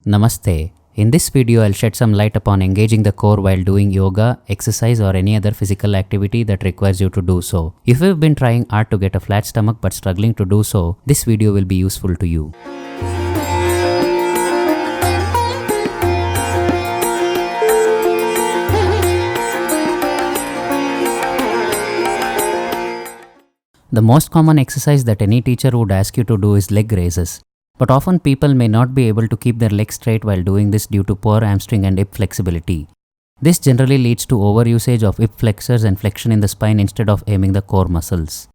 Namaste. In this video, I'll shed some light upon engaging the core while doing yoga, exercise or any other physical activity that requires you to do so. If you've been trying hard to get a flat stomach but struggling to do so, this video will be useful to you. The most common exercise that any teacher would ask you to do is leg raises. But often people may not be able to keep their legs straight while doing this due to poor hamstring and hip flexibility. This generally leads to overusage of hip flexors and flexion in the spine instead of aiming the core muscles.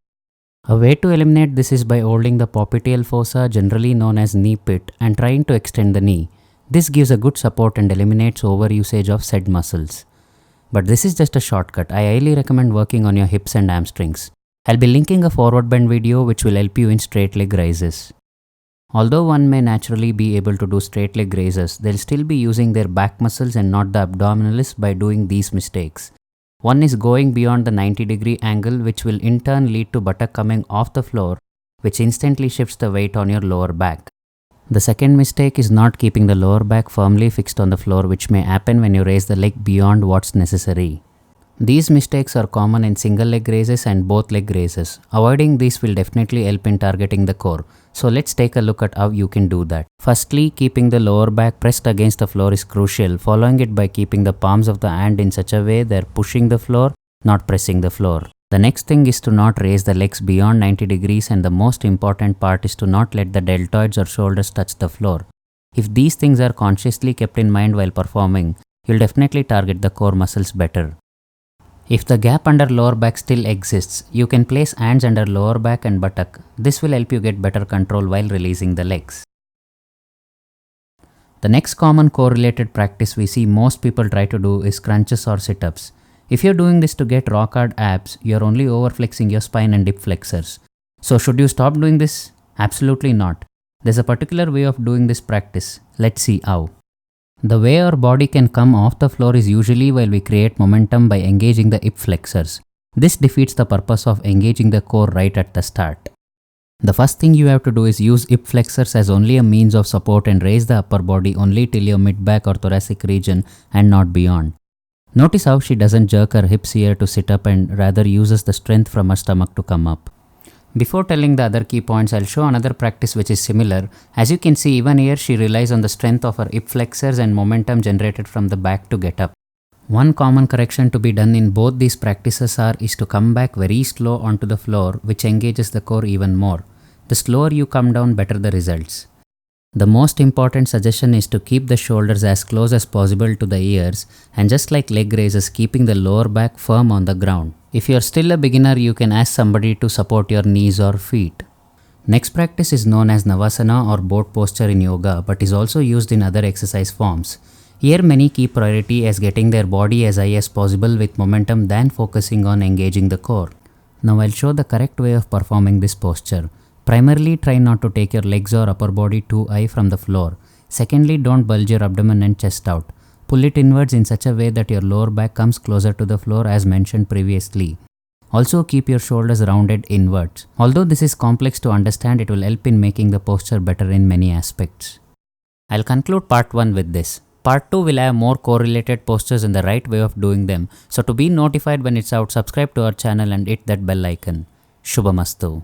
A way to eliminate this is by holding the popliteal fossa, generally known as knee pit, and trying to extend the knee. This gives a good support and eliminates overusage of said muscles. But this is just a shortcut. I highly recommend working on your hips and hamstrings. I'll be linking a forward bend video which will help you in straight leg raises. Although one may naturally be able to do straight leg raises, they'll still be using their back muscles and not the abdominalis by doing these mistakes. One is going beyond the 90-degree angle, which will in turn lead to buttock coming off the floor, which instantly shifts the weight on your lower back. The second mistake is not keeping the lower back firmly fixed on the floor, which may happen when you raise the leg beyond what's necessary. These mistakes are common in single leg raises and both leg raises. Avoiding these will definitely help in targeting the core. So let's take a look at how you can do that. Firstly, keeping the lower back pressed against the floor is crucial, following it by keeping the palms of the hand in such a way they're pushing the floor, not pressing the floor. The next thing is to not raise the legs beyond 90 degrees, and the most important part is to not let the deltoids or shoulders touch the floor. If these things are consciously kept in mind while performing, you'll definitely target the core muscles better. If the gap under lower back still exists, you can place hands under lower back and buttock. This will help you get better control while releasing the legs. The next common core-related practice we see most people try to do is crunches or sit-ups. If you're doing this to get rock hard abs, you're only overflexing your spine and hip flexors. So should you stop doing this? Absolutely not. There's a particular way of doing this practice. Let's see how. The way our body can come off the floor is usually while we create momentum by engaging the hip flexors. This defeats the purpose of engaging the core right at the start. The first thing you have to do is use hip flexors as only a means of support and raise the upper body only till your mid-back or thoracic region and not beyond. Notice how she doesn't jerk her hips here to sit up and rather uses the strength from her stomach to come up. Before telling the other key points, I'll show another practice which is similar. As you can see, even here she relies on the strength of her hip flexors and momentum generated from the back to get up. One common correction to be done in both these practices is to come back very slow onto the floor, which engages the core even more. The slower you come down, better the results. The most important suggestion is to keep the shoulders as close as possible to the ears, and just like leg raises, keeping the lower back firm on the ground. If you are still a beginner, you can ask somebody to support your knees or feet. Next practice is known as Navasana or boat posture in yoga, but is also used in other exercise forms. Here many keep priority as getting their body as high as possible with momentum than focusing on engaging the core. Now I'll show the correct way of performing this posture. Primarily, try not to take your legs or upper body too high from the floor. Secondly, don't bulge your abdomen and chest out. Pull it inwards in such a way that your lower back comes closer to the floor as mentioned previously. Also keep your shoulders rounded inwards. Although this is complex to understand, it will help in making the posture better in many aspects. I'll conclude part 1 with this. Part 2 will have more correlated postures and the right way of doing them. So to be notified when it's out, subscribe to our channel and hit that bell icon. Shubhamastu.